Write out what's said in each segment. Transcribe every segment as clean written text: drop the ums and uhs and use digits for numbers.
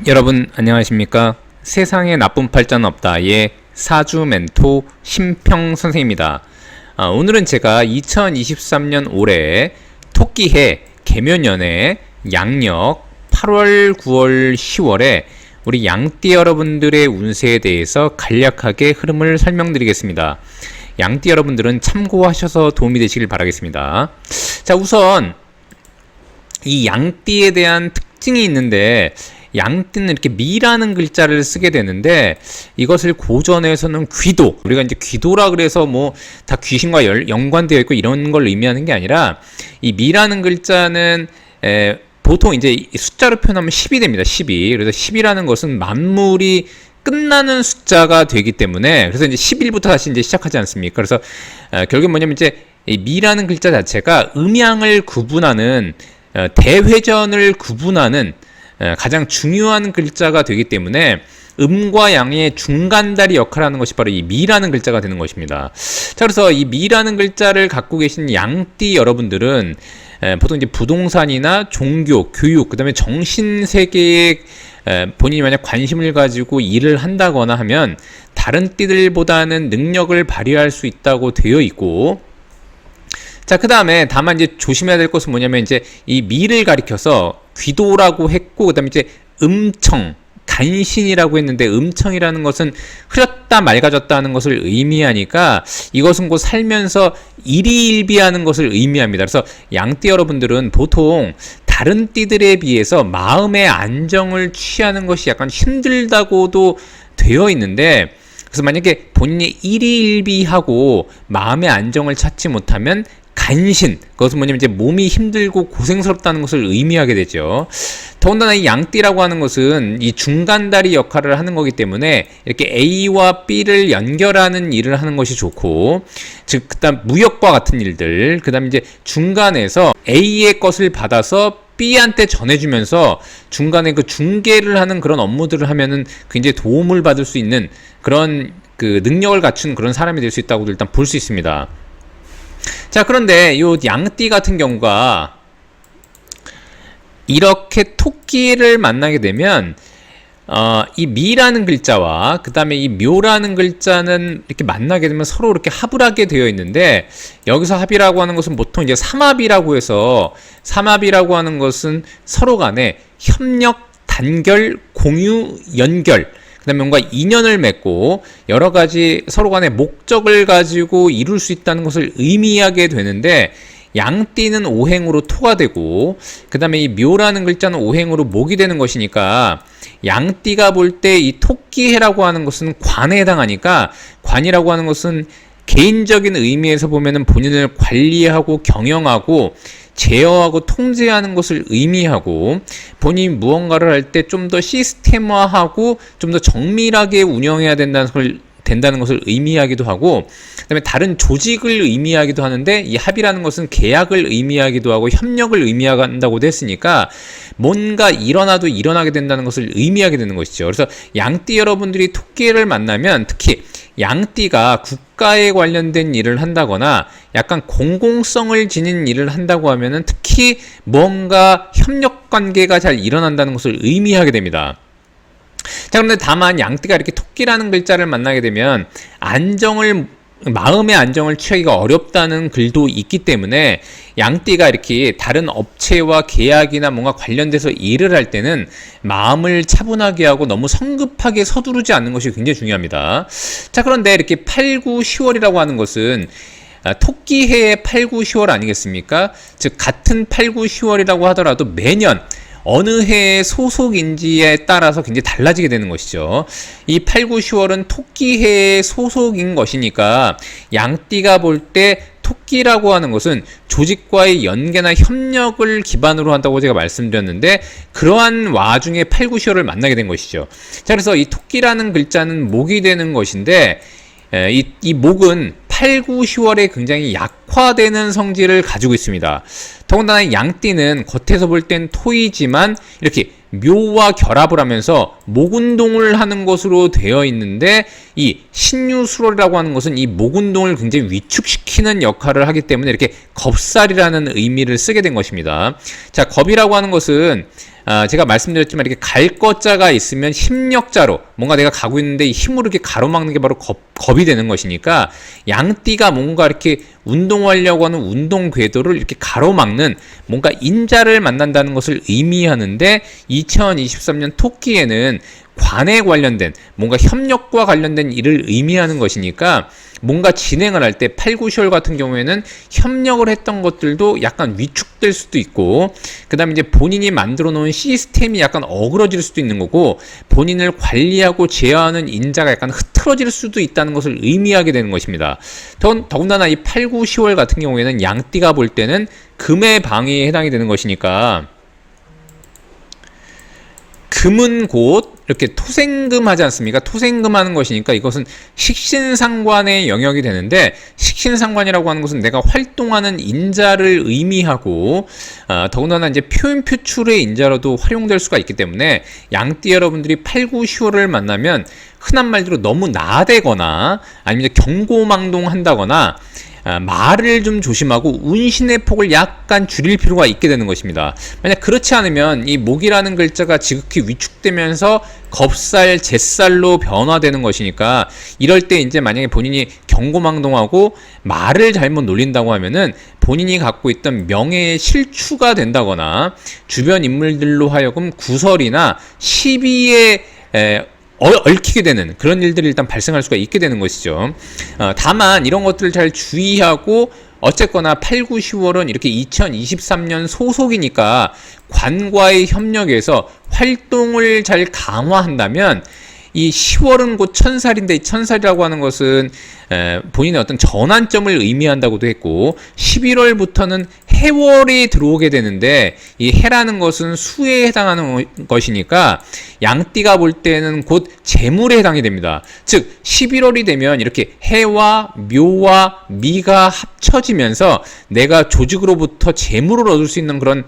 여러분 안녕하십니까? 세상에 나쁜 팔자는 없다의 사주 멘토 심평 선생입니다. 오늘은 제가 2023년 올해 토끼해 개묘년에 양력 8월, 9월, 10월에 우리 양띠 여러분들의 운세에 대해서 간략하게 흐름을 설명드리겠습니다. 양띠 여러분들은 참고하셔서 도움이 되시길 바라겠습니다. 자, 우선 이 양띠에 대한 특징이 있는데, 양띠는 이렇게 미라는 글자를 쓰게 되는데, 이것을 고전에서는 귀도, 우리가 이제 귀도라 그래서 뭐 다 귀신과 연관되어 있고 이런 걸 의미하는 게 아니라, 이 미라는 글자는 보통 이제 숫자로 표현하면 10이 됩니다. 12. 그래서 10이라는 것은 만물이 끝나는 숫자가 되기 때문에, 그래서 이제 11부터 다시 이제 시작하지 않습니까? 그래서 결국 뭐냐면 이제 이 미라는 글자 자체가 음양을 구분하는, 대회전을 구분하는 가장 중요한 글자가 되기 때문에 음과 양의 중간다리 역할을 하는 것이 바로 이 미라는 글자가 되는 것입니다. 자, 그래서 이 미라는 글자를 갖고 계신 양띠 여러분들은 보통 이제 부동산이나 종교, 교육, 그 다음에 정신세계에 본인이 만약 관심을 가지고 일을 한다거나 하면 다른 띠들보다는 능력을 발휘할 수 있다고 되어 있고, 자, 그 다음에 다만 이제 조심해야 될 것은 뭐냐면 이제 이 미를 가리켜서 귀도라고 했고, 그 다음에 이제 음청, 간신이라고 했는데, 음청이라는 것은 흐렸다 맑아졌다 하는 것을 의미하니까 이것은 곧 살면서 일희일비하는 것을 의미합니다. 그래서 양띠 여러분들은 보통 다른 띠들에 비해서 마음의 안정을 취하는 것이 약간 힘들다고도 되어 있는데, 그래서 만약에 본인이 일희일비하고 마음의 안정을 찾지 못하면 간신, 그것은 뭐냐면 이제 몸이 힘들고 고생스럽다는 것을 의미하게 되죠. 더군다나 이 양띠라고 하는 것은 이 중간다리 역할을 하는 거기 때문에 이렇게 A와 B를 연결하는 일을 하는 것이 좋고, 즉 그다음 무역과 같은 일들, 그다음 이제 중간에서 A의 것을 받아서 B한테 전해주면서 중간에 그 중개를 하는 그런 업무들을 하면은 굉장히 도움을 받을 수 있는 그런 그 능력을 갖춘 그런 사람이 될 수 있다고 일단 볼 수 있습니다. 자, 그런데 요 양띠 같은 경우가 이렇게 토끼를 만나게 되면 이 미라는 글자와 그 다음에 이 묘라는 글자는 이렇게 만나게 되면 서로 이렇게 합을 하게 되어 있는데, 여기서 합이라고 하는 것은 보통 이제 삼합이라고 해서, 삼합이라고 하는 것은 서로 간에 협력, 단결, 공유, 연결, 그 다음에 뭔가 인연을 맺고 여러 가지 서로 간의 목적을 가지고 이룰 수 있다는 것을 의미하게 되는데, 양띠는 오행으로 토가 되고, 그 다음에 이 묘라는 글자는 오행으로 목이 되는 것이니까, 양띠가 볼 때 이 토끼해라고 하는 것은 관에 해당하니까, 관이라고 하는 것은 개인적인 의미에서 보면은 본인을 관리하고 경영하고 제어하고 통제하는 것을 의미하고, 본인이 무언가를 할 때 좀 더 시스템화하고 좀 더 정밀하게 운영해야 된다는 것을 의미하기도 하고, 그 다음에 다른 조직을 의미하기도 하는데, 이 합이라는 것은 계약을 의미하기도 하고 협력을 의미한다고도 했으니까 뭔가 일어나도 일어나게 된다는 것을 의미하게 되는 것이죠. 그래서 양띠 여러분들이 토끼를 만나면, 특히 양띠가 국가에 관련된 일을 한다거나 약간 공공성을 지닌 일을 한다고 하면은 특히 뭔가 협력 관계가 잘 일어난다는 것을 의미하게 됩니다. 자, 그런데 다만 양띠가 이렇게 토끼라는 글자를 만나게 되면 마음의 안정을 취하기가 어렵다는 글도 있기 때문에, 양띠가 이렇게 다른 업체와 계약이나 뭔가 관련돼서 일을 할 때는 마음을 차분하게 하고 너무 성급하게 서두르지 않는 것이 굉장히 중요합니다. 자, 그런데 이렇게 8, 9, 10월이라고 하는 것은 토끼해의 8, 9, 10월 아니겠습니까? 즉 같은 8, 9, 10월이라고 하더라도 매년 어느 해의 소속인지에 따라서 굉장히 달라지게 되는 것이죠. 이 8, 9, 10월은 토끼해의 소속인 것이니까, 양띠가 볼 때 토끼라고 하는 것은 조직과의 연계나 협력을 기반으로 한다고 제가 말씀드렸는데, 그러한 와중에 8, 9, 10월을 만나게 된 것이죠. 자, 그래서 이 토끼라는 글자는 목이 되는 것인데, 이 목은 8, 9, 10월에 굉장히 약화되는 성질을 가지고 있습니다. 더군다나 양띠는 겉에서 볼 땐 토이지만 이렇게 묘와 결합을 하면서 목운동을 하는 것으로 되어 있는데, 이 신유술월이라고 하는 것은 이 목운동을 굉장히 위축시키는 역할을 하기 때문에 이렇게 겁살이라는 의미를 쓰게 된 것입니다. 자, 겁이라고 하는 것은 제가 말씀드렸지만 이렇게 갈 것자가 있으면 힘력자로 뭔가 내가 가고 있는데 힘으로 이렇게 가로막는 게 바로 겁이 되는 것이니까 양띠가 뭔가 이렇게 운동하려고 하는 운동 궤도를 이렇게 가로막는 뭔가 인자를 만난다는 것을 의미하는데 2023년 토끼에는 관에 관련된 뭔가 협력과 관련된 일을 의미하는 것이니까 뭔가 진행을 할 때 8, 9, 10월 같은 경우에는 협력을 했던 것들도 약간 위축될 수도 있고 그 다음에 이제 본인이 만들어 놓은 시스템이 약간 어그러질 수도 있는 거고 본인을 관리하고 제어하는 인자가 약간 흐트러질 수도 있다는 것을 의미하게 되는 것입니다. 더군다나 이 8, 9, 10월 같은 경우에는 양띠가 볼 때는 금의 방위에 해당이 되는 것이니까 금은 곧 이렇게 토생금 하지 않습니까? 토생금 하는 것이니까 이것은 식신상관의 영역이 되는데 식신상관이라고 하는 것은 내가 활동하는 인자를 의미하고 더군다나 이제 표현 표출의 인자로도 활용될 수가 있기 때문에 양띠 여러분들이 8, 9, 10월을 만나면 흔한 말대로 너무 나대거나 아니면 경고망동한다거나 말을 좀 조심하고 운신의 폭을 약간 줄일 필요가 있게 되는 것입니다. 만약 그렇지 않으면 이 목이라는 글자가 지극히 위축되면서 겁살, 잿살로 변화되는 것이니까 이럴 때 이제 만약에 본인이 경고망동하고 말을 잘못 놀린다고 하면은 본인이 갖고 있던 명예의 실추가 된다거나 주변 인물들로 하여금 구설이나 시비에 얽히게 되는 그런 일들이 일단 발생할 수가 있게 되는 것이죠. 다만 이런 것들을 잘 주의하고 어쨌거나 8, 9, 10월은 이렇게 2023년 소속이니까 관과의 협력에서 활동을 잘 강화한다면 이 10월은 곧 천살인데 이 천살이라고 하는 것은 본인의 어떤 전환점을 의미한다고도 했고 11월부터는 해월이 들어오게 되는데 이 해라는 것은 수에 해당하는 것이니까 양띠가 볼 때는 곧 재물에 해당이 됩니다. 즉 11월이 되면 이렇게 해와 묘와 미가 합쳐지면서 내가 조직으로부터 재물을 얻을 수 있는 그런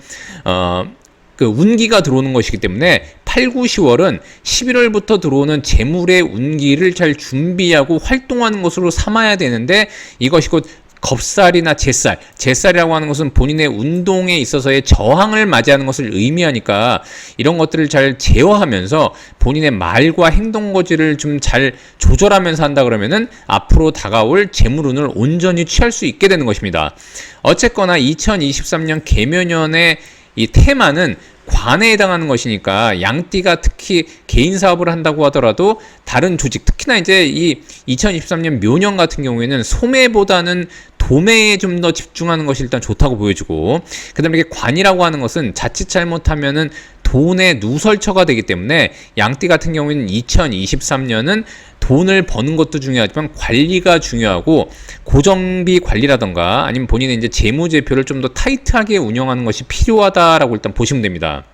그 운기가 들어오는 것이기 때문에 8, 9, 10월은 11월부터 들어오는 재물의 운기를 잘 준비하고 활동하는 것으로 삼아야 되는데 이것이 곧 겁살이나 잿살이라고 하는 것은 본인의 운동에 있어서의 저항을 맞이하는 것을 의미하니까 이런 것들을 잘 제어하면서 본인의 말과 행동 거지를 좀 잘 조절하면서 한다 그러면은 앞으로 다가올 재물운을 온전히 취할 수 있게 되는 것입니다. 어쨌거나 2023년 개묘년의 이 테마는 관에 해당하는 것이니까 양띠가 특히 개인 사업을 한다고 하더라도 다른 조직, 특히나 이제 이 2023년 묘년 같은 경우에는 소매보다는 도매에 좀 더 집중하는 것이 일단 좋다고 보여지고 그 다음에 이게 관이라고 하는 것은 자칫 잘못하면은 돈의 누설처가 되기 때문에 양띠 같은 경우에는 2023년은 돈을 버는 것도 중요하지만 관리가 중요하고 고정비 관리라던가 아니면 본인의 이제 재무제표를 좀 더 타이트하게 운영하는 것이 필요하다라고 일단 보시면 됩니다.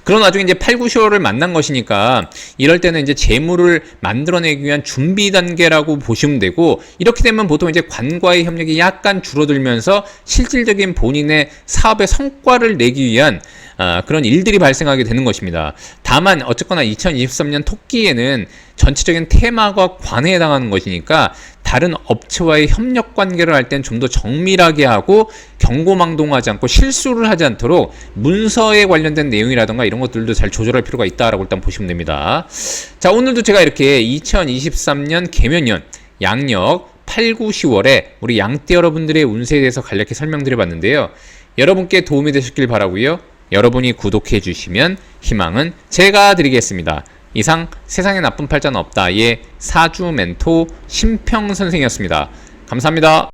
그런 와중에 이제 8, 9, 10월을 만난 것이니까 이럴 때는 이제 재물을 만들어내기 위한 준비 단계라고 보시면 되고 이렇게 되면 보통 이제 관과의 협력이 약간 줄어들면서 실질적인 본인의 사업의 성과를 내기 위한 그런 일들이 발생하게 되는 것입니다. 다만 어쨌거나 2023년 토끼에는 전체적인 테마가 관에 해당하는 것이니까 다른 업체와의 협력 관계를 할 땐 좀 더 정밀하게 하고 경고망동하지 않고 실수를 하지 않도록 문서에 관련된 내용이라던가 이런 것들도 잘 조절할 필요가 있다라고 일단 보시면 됩니다. 자, 오늘도 제가 이렇게 2023년 개묘년 양력 8, 9, 10월에 우리 양띠 여러분들의 운세에 대해서 간략히 설명드려 봤는데요. 여러분께 도움이 되셨길 바라고요. 여러분이 구독해 주시면 희망은 제가 드리겠습니다. 이상 세상에 나쁜 팔자는 없다의 사주 멘토 심평 선생이었습니다. 감사합니다.